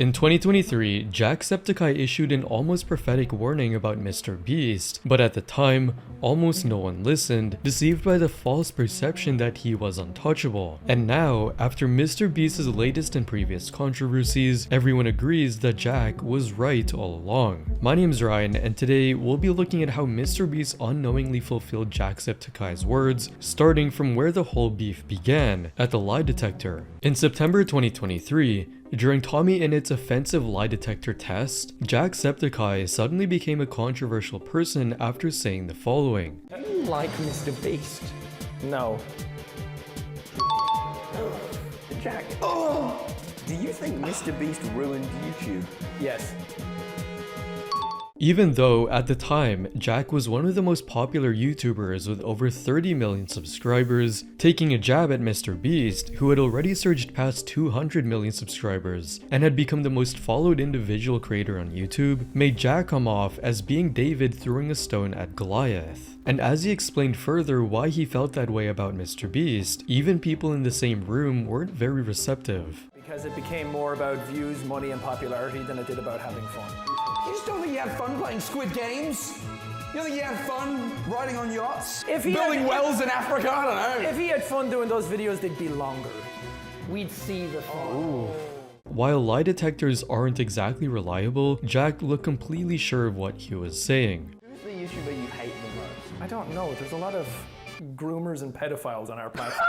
In 2023, Jacksepticeye issued an almost prophetic warning about Mr. Beast, but at the time, almost no one listened, deceived by the false perception that he was untouchable. And now, after Mr. Beast's latest and previous controversies, everyone agrees that Jack was right all along. My name's Ryan, and today we'll be looking at how Mr. Beast unknowingly fulfilled Jacksepticeye's words, starting from where the whole beef began, at the lie detector. In September 2023, during Tommy Innit's offensive lie detector test, Jacksepticeye suddenly became a controversial person after saying the following. Do you like Mr. Beast? No. Jack. Oh! Do you think Mr. Beast ruined YouTube? Yes. Even though, at the time, Jack was one of the most popular YouTubers with over 30 million subscribers, taking a jab at Mr. Beast, who had already surged past 200 million subscribers and had become the most followed individual creator on YouTube, made Jack come off as being David throwing a stone at Goliath. And as he explained further why he felt that way about Mr. Beast, even people in the same room weren't very receptive. Because it became more about views, money, and popularity than it did about having fun. You just don't think you had fun playing Squid Games? You don't think you had fun riding on yachts? Building wells in Africa? I don't know. If he had fun doing those videos, they'd be longer. We'd see the fun. Ooh. While lie detectors aren't exactly reliable, Jack looked completely sure of what he was saying. Who's the YouTuber you hate the most? I don't know. There's a lot of groomers and pedophiles on our platform.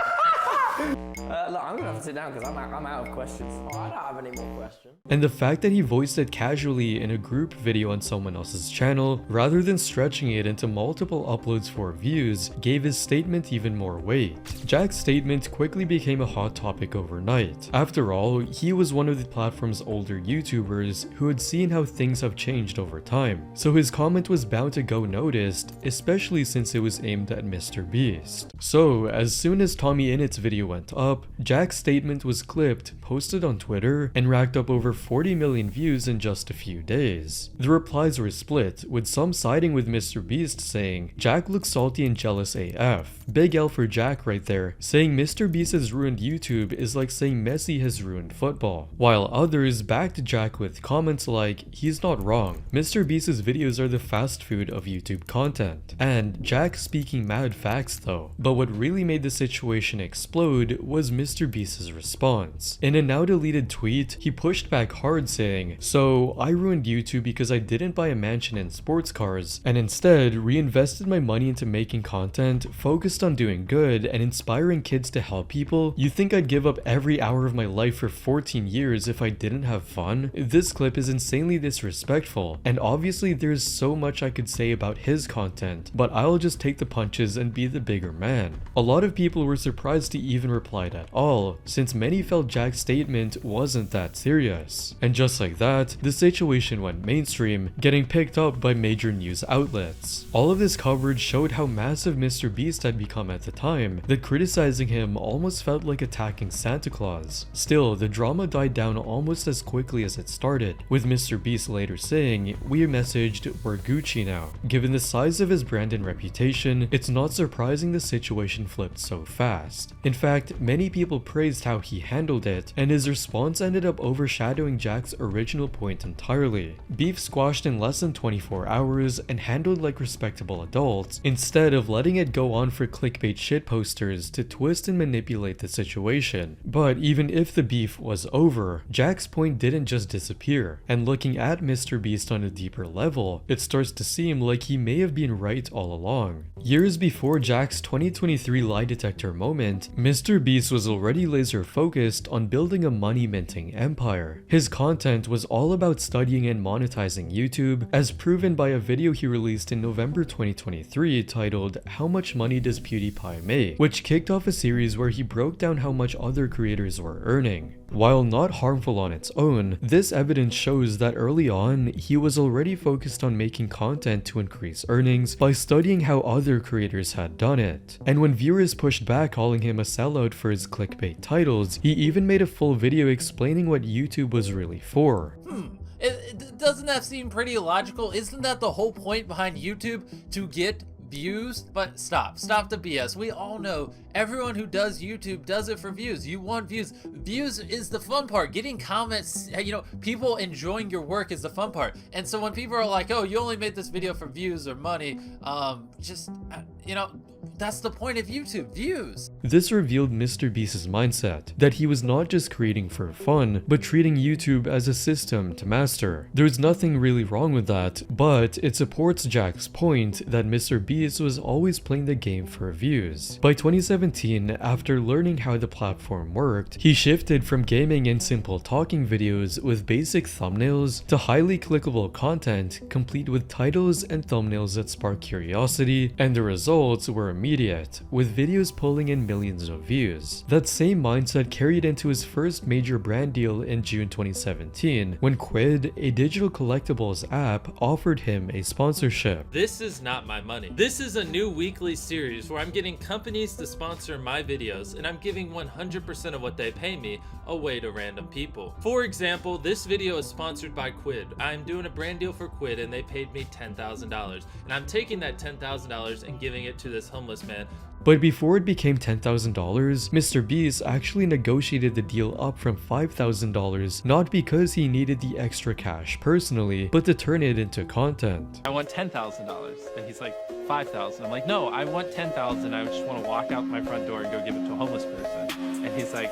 Look, I'm gonna have to sit down because I'm out of questions. Oh, I don't have any more questions. And the fact that he voiced it casually in a group video on someone else's channel, rather than stretching it into multiple uploads for views, gave his statement even more weight. Jack's statement quickly became a hot topic overnight. After all, he was one of the platform's older YouTubers who had seen how things have changed over time, so his comment was bound to go noticed, especially since it was aimed at Mr. Beast. So, as soon as Tommy Innit's video went up, Jack's statement was clipped, posted on Twitter, and racked up over 40 million views in just a few days. The replies were split, with some siding with Mr. Beast saying, "Jack looks salty and jealous AF. Big L for Jack right there. Saying Mr. Beast has ruined YouTube is like saying Messi has ruined football." While others backed Jack with comments like, "He's not wrong. Mr. Beast's videos are the fast food of YouTube content." And Jack speaking mad facts though. But what really made the situation explode was Mr. Beast's response. In a now deleted tweet, he pushed back hard saying, "So I ruined YouTube because I didn't buy a mansion and sports cars, and instead reinvested my money into making content, focused on doing good and inspiring kids to help people? You think I'd give up every hour of my life for 14 years if I didn't have fun?" This clip is insanely disrespectful, and obviously there's so much I could say about his content, but I'll just take the punches and be the bigger man. A lot of people were surprised he even replied at all, since many felt Jack's statement wasn't that serious. And just like that, the situation went mainstream, getting picked up by major news outlets. All of this coverage showed how massive Mr. Beast had become at the time, that criticizing him almost felt like attacking Santa Claus. Still, the drama died down almost as quickly as it started, with Mr. Beast later saying, "We messaged, we're Gucci now." Given the size of his brand and reputation, it's not surprising the situation flipped so fast. In fact, many people praised how he handled it, and his response ended up overshadowing Jack's original point entirely. Beef squashed in less than 24 hours and handled like respectable adults, instead of letting it go on for clickbait shitposters to twist and manipulate the situation. But even if the beef was over, Jack's point didn't just disappear, and looking at Mr. Beast on a deeper level, it starts to seem like he may have been right all along. Years before Jack's 2023 lie detector moment, Mr. Beast was already laser focused on building a money minting empire. His content was all about studying and monetizing YouTube, as proven by a video he released in November 2023 titled "How Much Money Does PewDiePie Make?", which kicked off a series where he broke down how much other creators were earning. While not harmful on its own, this evidence shows that early on, he was already focused on making content to increase earnings by studying how other creators had done it. And when viewers pushed back calling him a sellout for his clickbait titles, he even made a full video explaining what YouTube was really for. Doesn't that seem pretty illogical? Isn't that the whole point behind YouTube? To get views, but stop the BS. We all know everyone who does YouTube does it for views. You want views. Views is the fun part. Getting comments, you know, people enjoying your work is the fun part. And so when people are like, oh, you only made this video for views or money, you know, that's the point of YouTube, views. This revealed Mr. Beast's mindset, that he was not just creating for fun, but treating YouTube as a system to master. There's nothing really wrong with that, but it supports Jack's point that Mr. Beast was always playing the game for views. By 2017, after learning how the platform worked, he shifted from gaming and simple talking videos with basic thumbnails to highly clickable content, complete with titles and thumbnails that spark curiosity, and the results were immediate, with videos pulling in millions of views. That same mindset carried into his first major brand deal in June 2017, when Quid, a digital collectibles app, offered him a sponsorship. This is not my money. This is a new weekly series where I'm getting companies to sponsor my videos, and I'm giving 100% of what they pay me away to random people. For example, this video is sponsored by Quid. I'm doing a brand deal for Quid, and they paid me $10,000, and I'm taking that $10,000 and giving it to this homeless man. But before it became $10,000, Mr. Beast actually negotiated the deal up from $5,000, not because he needed the extra cash personally, but to turn it into content. I want $10,000. And he's like, $5,000. I'm like, no, I want $10,000. I just want to walk out my front door and go give it to a homeless person. And he's like,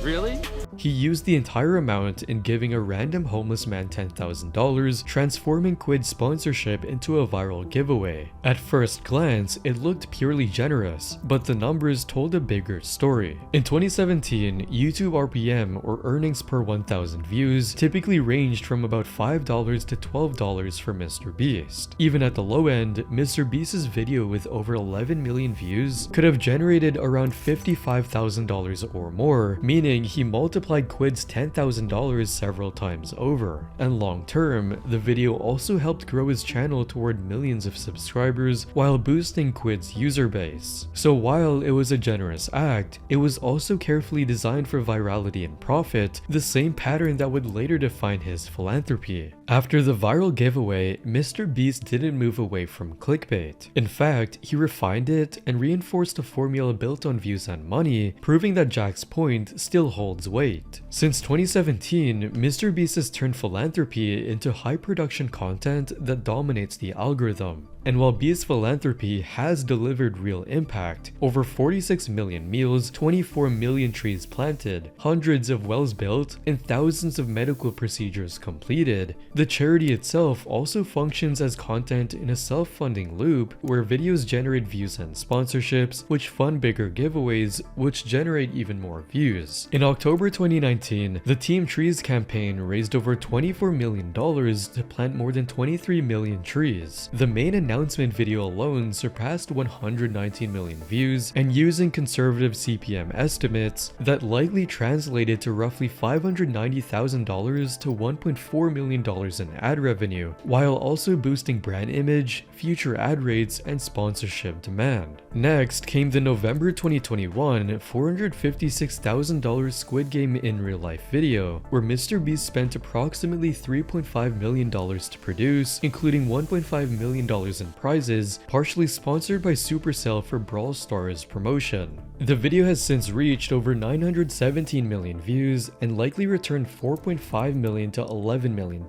really? He used the entire amount in giving a random homeless man $10,000, transforming Quid's sponsorship into a viral giveaway. At first glance, it looked purely generous, but the numbers told a bigger story. In 2017, YouTube RPM, or earnings per 1,000 views, typically ranged from about $5 to $12 for Mr. Beast. Even at the low end, Mr. Beast's video with over 11 million views could have generated around $55,000 or more, meaning he multiplied Quid's $10,000 several times over. And long term, the video also helped grow his channel toward millions of subscribers while boosting Quid's user base. So while it was a generous act, it was also carefully designed for virality and profit, the same pattern that would later define his philanthropy. After the viral giveaway, Mr. Beast didn't move away from clickbait. In fact, he refined it and reinforced a formula built on views and money, proving that Jack's point still holds weight. Since 2017, Mr. Beast has turned philanthropy into high production content that dominates the algorithm. And while Beast's philanthropy has delivered real impact, over 46 million meals, 24 million trees planted, hundreds of wells built, and thousands of medical procedures completed, the charity itself also functions as content in a self-funding loop where videos generate views and sponsorships, which fund bigger giveaways, which generate even more views. In October 2019, the Team Trees campaign raised over $24 million to plant more than 23 million trees. The main announcement video alone surpassed 119 million views, and using conservative CPM estimates, that likely translated to roughly $590,000 to $1.4 million in ad revenue, while also boosting brand image, future ad rates, and sponsorship demand. Next came the November 2021 $456,000 Squid Game in real life video, where Mr. Beast spent approximately $3.5 million to produce, including $1.5 million in prizes, partially sponsored by Supercell for Brawl Stars promotion. The video has since reached over 917 million views and likely returned $4.5 million to $11 million,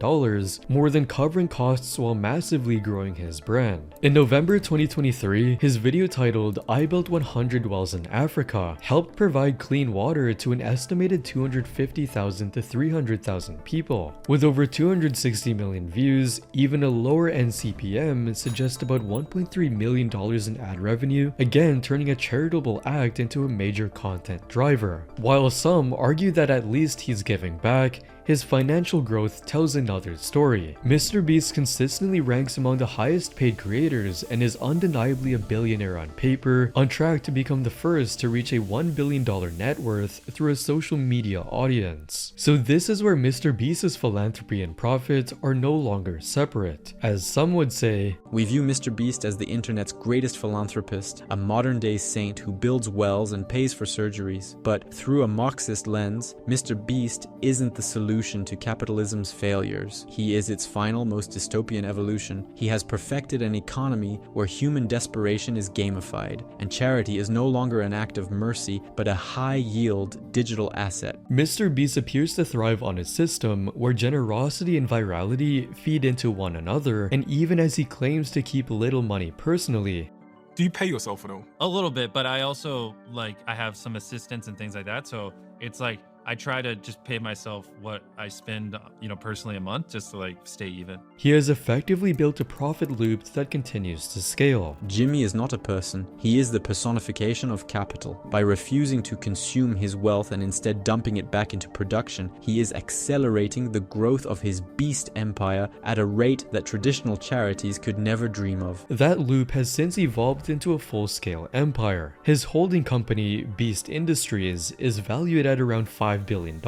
more than covering costs while massively growing his brand. In November 2023, his video titled "I Built 100 Wells in Africa" helped provide clean water to an estimated 250,000 to 300,000 people. With over 260 million views, even a lower end CPM suggests about $1.3 million in ad revenue, again turning a charitable act into a major content driver. While some argue that at least he's giving back, his financial growth tells another story. Mr. Beast consistently ranks among the highest paid creators and is undeniably a billionaire on paper, on track to become the first to reach a $1 billion net worth through a social media audience. So this is where Mr. Beast's philanthropy and profit are no longer separate. As some would say, we view Mr. Beast as the internet's greatest philanthropist, a modern-day saint who builds wells and pays for surgeries. But through a Marxist lens, Mr. Beast isn't the solution solution to capitalism's failures. He is its final, most dystopian evolution. He has perfected an economy where human desperation is gamified, and charity is no longer an act of mercy, but a high-yield digital asset. Mr. Beast appears to thrive on a system where generosity and virality feed into one another, and even as he claims to keep little money personally, do you pay yourself at all? A little bit, but I also, like, I have some assistants and things like that, so it's like, I try to just pay myself what I spend, you know, personally a month just to like stay even. He has effectively built a profit loop that continues to scale. Jimmy is not a person. He is the personification of capital. By refusing to consume his wealth and instead dumping it back into production, he is accelerating the growth of his beast empire at a rate that traditional charities could never dream of. That loop has since evolved into a full-scale empire. His holding company, Beast Industries, is valued at around $5 billion,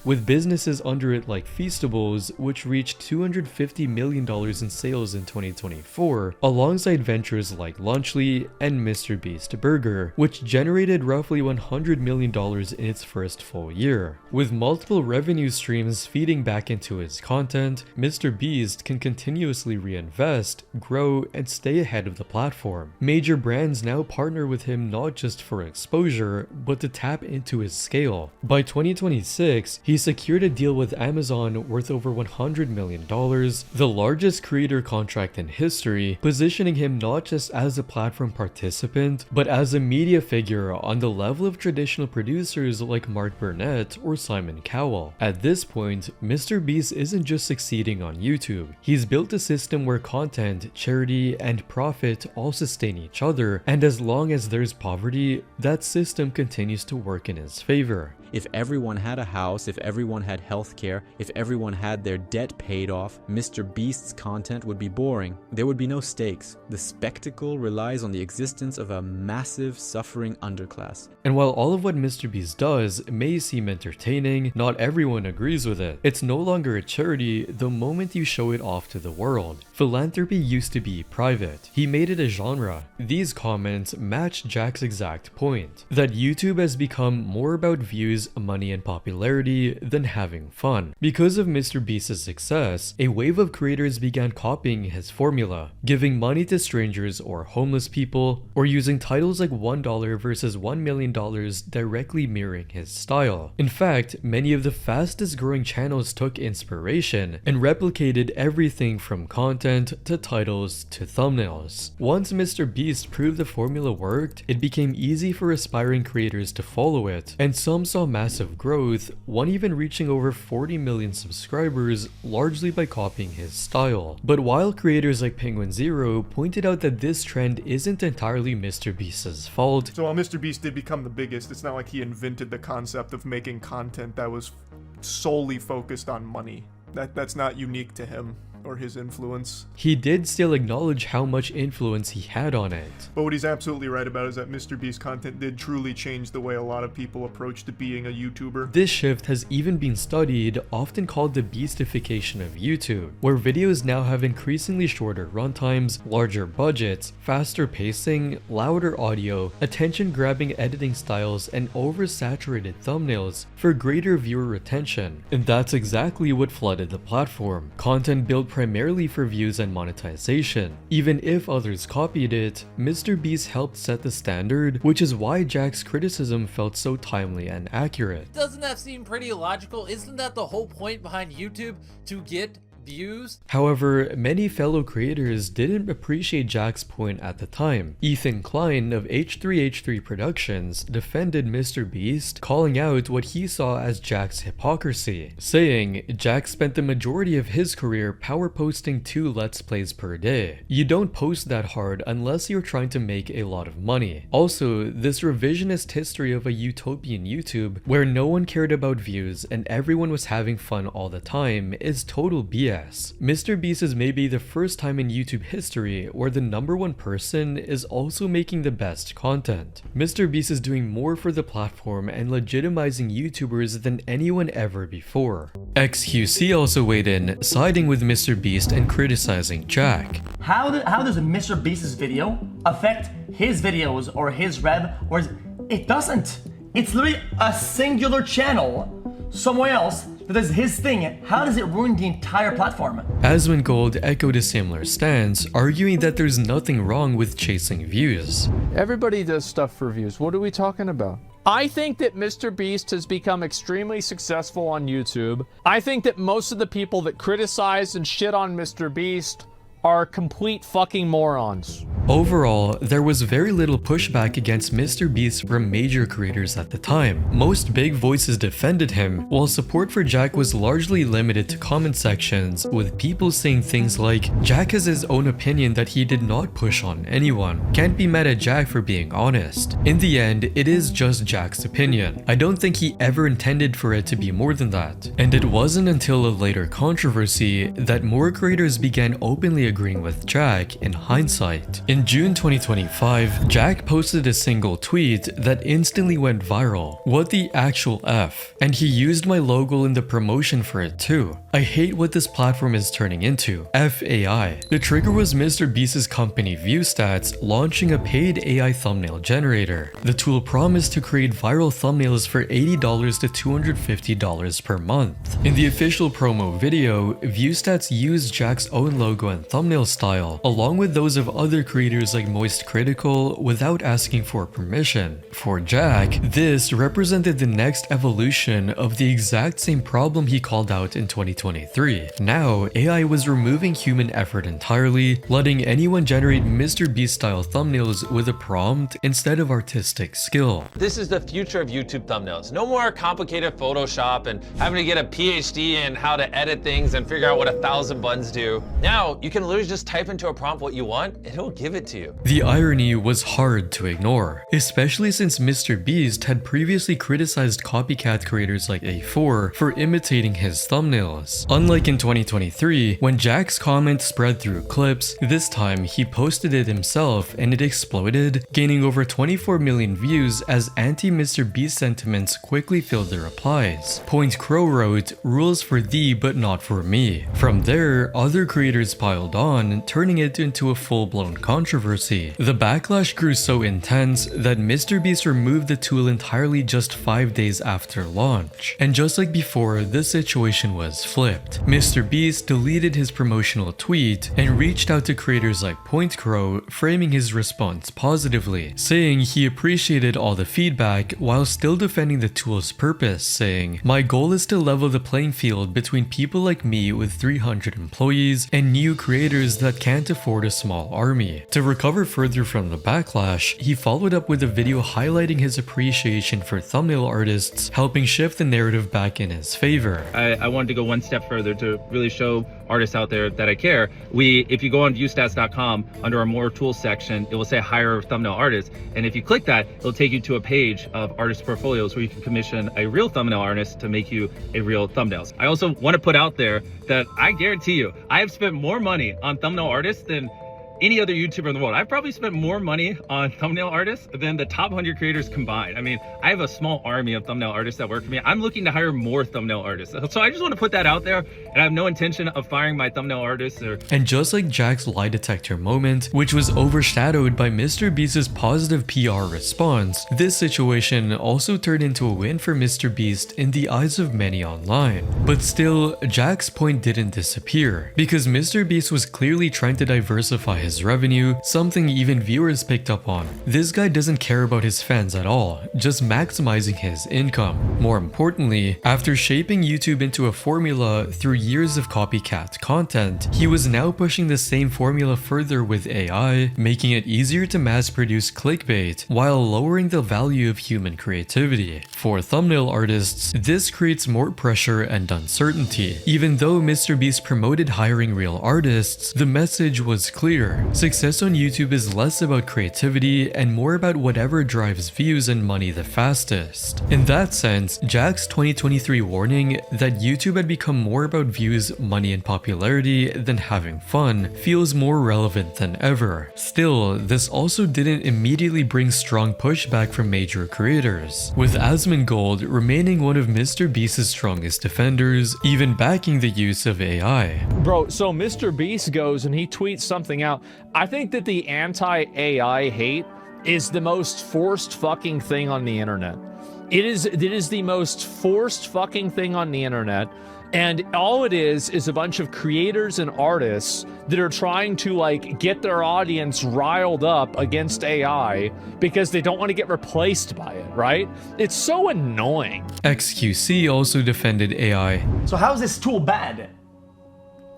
with businesses under it like Feastables, which reached $250 million in sales in 2024, alongside ventures like Lunchly and Mr. Beast Burger, which generated roughly $100 million in its first full year. With multiple revenue streams feeding back into his content, Mr. Beast can continuously reinvest, grow, and stay ahead of the platform. Major brands now partner with him not just for exposure, but to tap into his scale. By 2026, he secured a deal with Amazon worth over $100 million, the largest creator contract in history, positioning him not just as a platform participant, but as a media figure on the level of traditional producers like Mark Burnett or Simon Cowell. At this point, Mr. Beast isn't just succeeding on YouTube. He's built a system where content, charity, and profit all sustain each other, and as long as there's poverty, that system continues to work in his favor. If everyone had a house, if everyone had healthcare, if everyone had their debt paid off, Mr. Beast's content would be boring. There would be no stakes. The spectacle relies on the existence of a massive, suffering underclass. And while all of what Mr. Beast does may seem entertaining, not everyone agrees with it. It's no longer a charity the moment you show it off to the world. Philanthropy used to be private. He made it a genre. These comments match Jack's exact point, that YouTube has become more about views, money, and popularity than having fun. Because of Mr. Beast's success, a wave of creators began copying his formula, giving money to strangers or homeless people, or using titles like $1 versus $1 million directly mirroring his style. In fact, many of the fastest growing channels took inspiration and replicated everything from content to titles to thumbnails. Once Mr. Beast proved the formula worked, it became easy for aspiring creators to follow it, and some saw massive growth, one even reaching over 40 million subscribers, largely by copying his style. But while creators like Penguin Zero pointed out that this trend isn't entirely Mr. Beast's fault, So while Mr. Beast did become the biggest, it's not like he invented the concept of making content that was solely focused on money. That's not unique to him or his influence. he did still acknowledge how much influence he had on it. But what he's absolutely right about is that Mr. Beast content did truly change the way a lot of people approached being a YouTuber. This shift has even been studied, often called the beastification of YouTube, where videos now have increasingly shorter runtimes, larger budgets, faster pacing, louder audio, attention-grabbing editing styles, and oversaturated thumbnails for greater viewer retention. And that's exactly what flooded the platform. Content built primarily for views and monetization. Even if others copied it, Mr. Beast helped set the standard, which is why Jack's criticism felt so timely and accurate. Doesn't that seem pretty logical? Isn't that the whole point behind YouTube? To get views? However, many fellow creators didn't appreciate Jack's point at the time. Ethan Klein of H3H3 Productions defended Mr. Beast, calling out what he saw as Jack's hypocrisy, saying, "Jack spent the majority of his career power posting 2 Let's Plays per day. You don't post that hard unless you're trying to make a lot of money. Also, this revisionist history of a utopian YouTube where no one cared about views and everyone was having fun all the time is total BS. Mr. Beast is maybe the first time in YouTube history where the #1 person is also making the best content. Mr. Beast is doing more for the platform and legitimizing YouTubers than anyone ever before." XQC also weighed in, siding with Mr. Beast and criticizing Jack. How does Mr. Beast's video affect his videos or his rev? It doesn't. It's literally a singular channel somewhere else that is his thing, how does it ruin the entire platform? Asmongold echoed a similar stance, arguing that there's nothing wrong with chasing views. Everybody does stuff for views. What are we talking about? I think that Mr. Beast has become extremely successful on YouTube. I think that most of the people that criticize and shit on Mr. Beast are complete fucking morons. Overall, there was very little pushback against Mr. Beast from major creators at the time. Most big voices defended him, while support for Jack was largely limited to comment sections, with people saying things like, Jack has his own opinion that he did not push on anyone. Can't be mad at Jack for being honest. In the end, it is just Jack's opinion. I don't think he ever intended for it to be more than that. And it wasn't until a later controversy that more creators began openly agreeing with Jack in hindsight. In June 2025, Jack posted a single tweet that instantly went viral. What the actual F? And he used my logo in the promotion for it too. I hate what this platform is turning into. FAI. The trigger was Mr. Beast's company ViewStats launching a paid AI thumbnail generator. The tool promised to create viral thumbnails for $80 to $250 per month. In the official promo video, ViewStats used Jack's own logo and thumbnail style, along with those of other creators like Moist Critical, without asking for permission. For Jack, this represented the next evolution of the exact same problem he called out in 2023. Now, AI was removing human effort entirely, letting anyone generate Mr. Beast style thumbnails with a prompt instead of artistic skill. This is the future of YouTube thumbnails. No more complicated Photoshop and having to get a PhD in how to edit things and figure out what 1,000 buttons do. Now, you can literally just type into a prompt what you want and it'll give it to you. The irony was hard to ignore, especially since Mr. Beast had previously criticized copycat creators like A4 for imitating his thumbnails. Unlike in 2023, when Jack's comment spread through clips, this time he posted it himself and it exploded, gaining over 24 million views as anti-Mr. Beast sentiments quickly filled the replies. Point Crow wrote, "Rules for thee but not for me." From there, other creators piled on, turning it into a full-blown controversy. The backlash grew so intense that Mr. Beast removed the tool entirely just 5 days after launch. And just like before, the situation was flipped. Mr. Beast deleted his promotional tweet and reached out to creators like Point Crow, framing his response positively, saying he appreciated all the feedback while still defending the tool's purpose, saying, "My goal is to level the playing field between people like me with 300 employees and new creators that can't afford a small army." To recover further from the backlash, he followed up with a video highlighting his appreciation for thumbnail artists, helping shift the narrative back in his favor. I wanted to go one step further to really show artists out there that I care. If you go on viewstats.com, under our more tools section, it will say hire thumbnail artists. And if you click that, it'll take you to a page of artist portfolios where you can commission a real thumbnail artist to make you a real thumbnails. I also want to put out there that I guarantee you, I have spent more money on thumbnail artists than any other YouTuber in the world. I've probably spent more money on thumbnail artists than the top 100 creators combined. I mean, I have a small army of thumbnail artists that work for me. I'm looking to hire more thumbnail artists. So I just want to put that out there, and I have no intention of firing my thumbnail artists. And just like Jack's lie detector moment, which was overshadowed by Mr. Beast's positive PR response, this situation also turned into a win for Mr. Beast in the eyes of many online. But still, Jack's point didn't disappear, because Mr. Beast was clearly trying to diversify his revenue, something even viewers picked up on. This guy doesn't care about his fans at all, just maximizing his income. More importantly, after shaping YouTube into a formula through years of copycat content, he was now pushing the same formula further with AI, making it easier to mass produce clickbait while lowering the value of human creativity. For thumbnail artists, this creates more pressure and uncertainty. Even though Mr. Beast promoted hiring real artists, the message was clear. Success on YouTube is less about creativity and more about whatever drives views and money the fastest. In that sense, Jack's 2023 warning that YouTube had become more about views, money, and popularity than having fun feels more relevant than ever. Still, this also didn't immediately bring strong pushback from major creators, with Asmongold remaining one of Mr. Beast's strongest defenders, even backing the use of AI. Bro, so Mr. Beast goes and he tweets something out. I think that the anti-AI hate is the most forced fucking thing on the internet. It is the most forced fucking thing on the internet. And all it is a bunch of creators and artists that are trying to like get their audience riled up against AI because they don't want to get replaced by it, right? It's so annoying. XQC also defended AI. So how is this tool bad?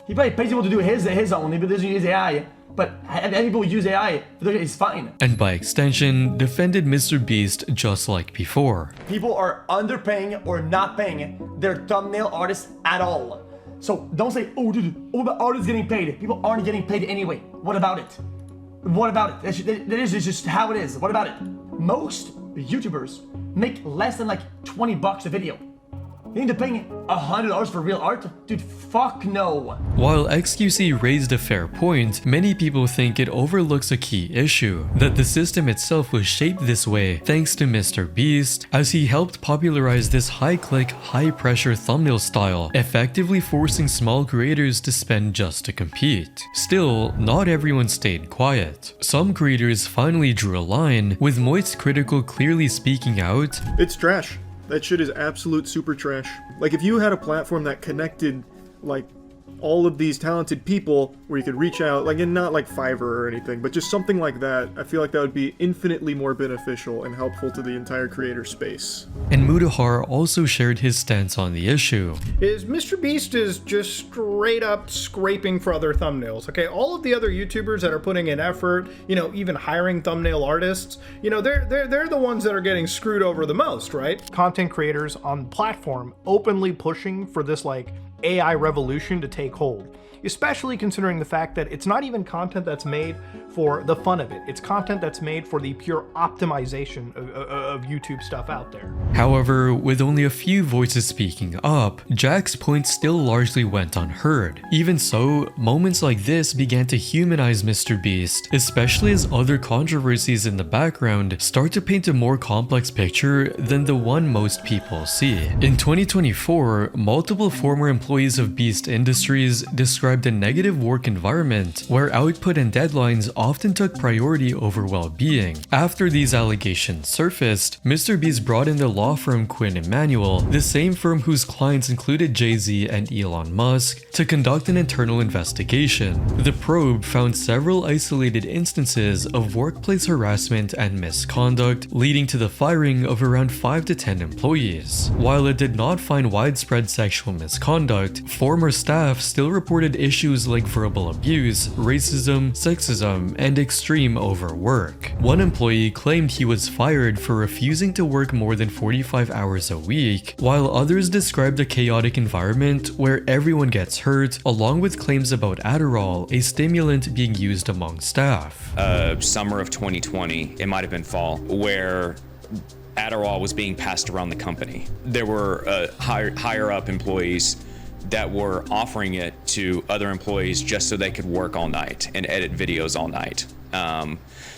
He probably pays people to do his own, if he doesn't use AI. But having people use AI, it's fine. And by extension, defended MrBeast just like before. People are underpaying or not paying their thumbnail artists at all. So don't say, oh, dude, all the artists getting paid. People aren't getting paid anyway. What about it? What about it? That is just how it is. What about it? Most YouTubers make less than like $20 a video. You need to pay $100 for real art? Dude, fuck no. While XQC raised a fair point, many people think it overlooks a key issue, that the system itself was shaped this way thanks to MrBeast, as he helped popularize this high-click, high-pressure thumbnail style, effectively forcing small creators to spend just to compete. Still, not everyone stayed quiet. Some creators finally drew a line, with Moist Critical clearly speaking out, It's trash. That shit is absolute super trash. Like, if you had a platform that connected, like, all of these talented people where you could reach out, like, and not like Fiverr or anything, but just something like that, I feel like that would be infinitely more beneficial and helpful to the entire creator space. And Mudahar also shared his stance on the issue. MrBeast is just straight up scraping for other thumbnails, okay? All of the other YouTubers that are putting in effort, you know, even hiring thumbnail artists, you know, they're the ones that are getting screwed over the most, right? Content creators on platform openly pushing for this like AI revolution to take hold, especially considering the fact that it's not even content that's made for the fun of it. It's content that's made for the pure optimization of YouTube stuff out there. However, with only a few voices speaking up, Jack's point still largely went unheard. Even so, moments like this began to humanize MrBeast, especially as other controversies in the background start to paint a more complex picture than the one most people see. In 2024, multiple former employees of Beast Industries described a negative work environment where output and deadlines often took priority over well-being. After these allegations surfaced, MrBeast brought in the law firm Quinn Emanuel, the same firm whose clients included Jay-Z and Elon Musk, to conduct an internal investigation. The probe found several isolated instances of workplace harassment and misconduct, leading to the firing of around 5 to 10 employees. While it did not find widespread sexual misconduct, former staff still reported issues like verbal abuse, racism, sexism, and extreme overwork. One employee claimed he was fired for refusing to work more than 45 hours a week, while others described a chaotic environment where everyone gets hurt, along with claims about Adderall, a stimulant being used among staff. Summer of 2020, it might have been fall, where Adderall was being passed around the company. There were higher up employees that were offering it to other employees just so they could work all night and edit videos all night.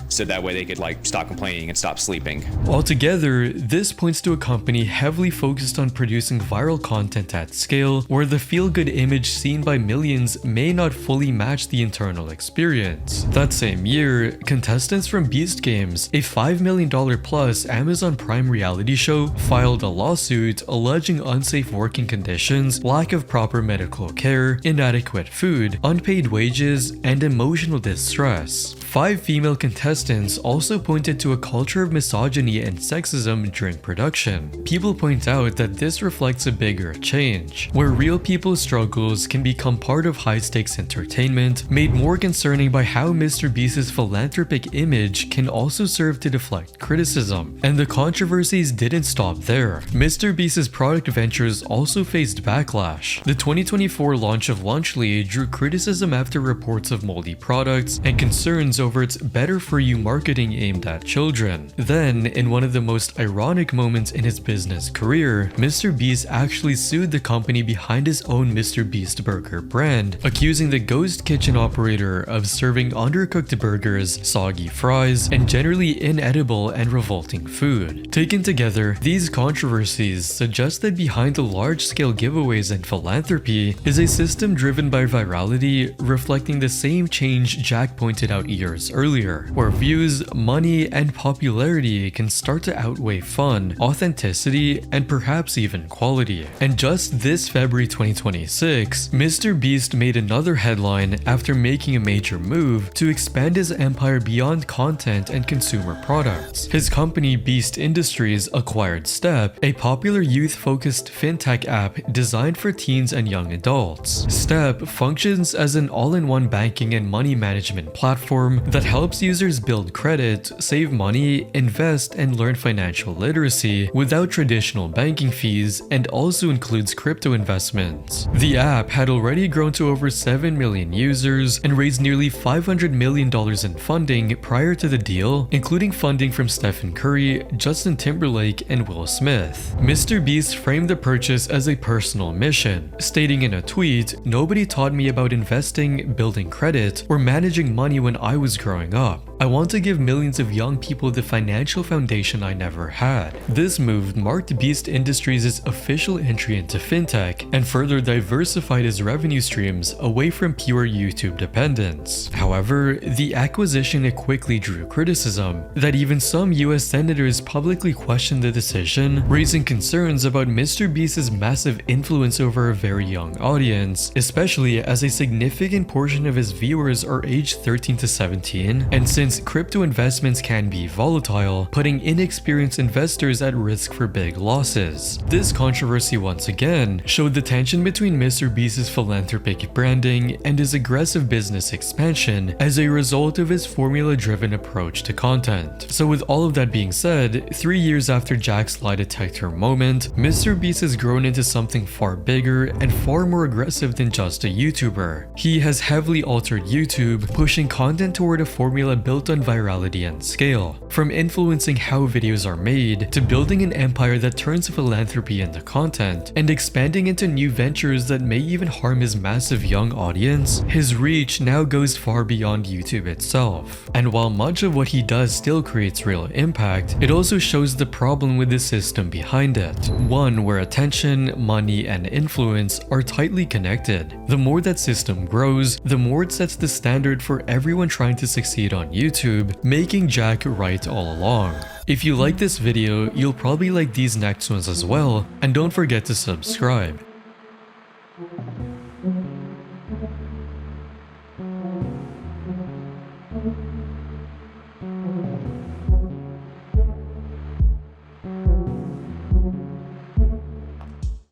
So that way they could like stop complaining and stop sleeping. Altogether, this points to a company heavily focused on producing viral content at scale, where the feel-good image seen by millions may not fully match the internal experience. That same year, contestants from Beast Games, a $5 million plus Amazon Prime reality show, filed a lawsuit alleging unsafe working conditions, lack of proper medical care, inadequate food, unpaid wages, and emotional distress. 5 female contestants also pointed to a culture of misogyny and sexism during production. People point out that this reflects a bigger change, where real people's struggles can become part of high-stakes entertainment, made more concerning by how MrBeast's philanthropic image can also serve to deflect criticism. And the controversies didn't stop there. MrBeast's product ventures also faced backlash. The 2024 launch of Lunchly drew criticism after reports of moldy products and concerns over its better-for-you marketing aimed at children. Then, in one of the most ironic moments in his business career, MrBeast actually sued the company behind his own MrBeast Burger brand, accusing the ghost kitchen operator of serving undercooked burgers, soggy fries, and generally inedible and revolting food. Taken together, these controversies suggest that behind the large-scale giveaways and philanthropy is a system driven by virality, reflecting the same change Jack pointed out years years earlier, where views, money, and popularity can start to outweigh fun, authenticity, and perhaps even quality. And just this February 2026, Mr. Beast made another headline after making a major move to expand his empire beyond content and consumer products. His company Beast Industries acquired Step, a popular youth-focused fintech app designed for teens and young adults. Step functions as an all-in-one banking and money management platform that helps users build credit, save money, invest, and learn financial literacy without traditional banking fees, and also includes crypto investments. The app had already grown to over 7 million users and raised nearly $500 million in funding prior to the deal, including funding from Stephen Curry, Justin Timberlake, and Will Smith. Mr. Beast framed the purchase as a personal mission, stating in a tweet, "Nobody taught me about investing, building credit, or managing money when I was growing up. I want to give millions of young people the financial foundation I never had." This move marked Beast Industries' official entry into fintech and further diversified his revenue streams away from pure YouTube dependence. However, the acquisition quickly drew criticism that even some US senators publicly questioned the decision, raising concerns about Mr. Beast's massive influence over a very young audience, especially as a significant portion of his viewers are aged 13 to 17, and since crypto investments can be volatile, putting inexperienced investors at risk for big losses. This controversy once again showed the tension between Mr. Beast's philanthropic branding and his aggressive business expansion as a result of his formula-driven approach to content. So with all of that being said, 3 years after Jack's lie detector moment, Mr. Beast has grown into something far bigger and far more aggressive than just a YouTuber. He has heavily altered YouTube, pushing content toward a formula built on virality and scale. From influencing how videos are made, to building an empire that turns philanthropy into content, and expanding into new ventures that may even harm his massive young audience, his reach now goes far beyond YouTube itself. And while much of what he does still creates real impact, it also shows the problem with the system behind it. One where attention, money, and influence are tightly connected. The more that system grows, the more it sets the standard for everyone trying to succeed on YouTube, making Jack right all along. If you like this video, you'll probably like these next ones as well, and don't forget to subscribe.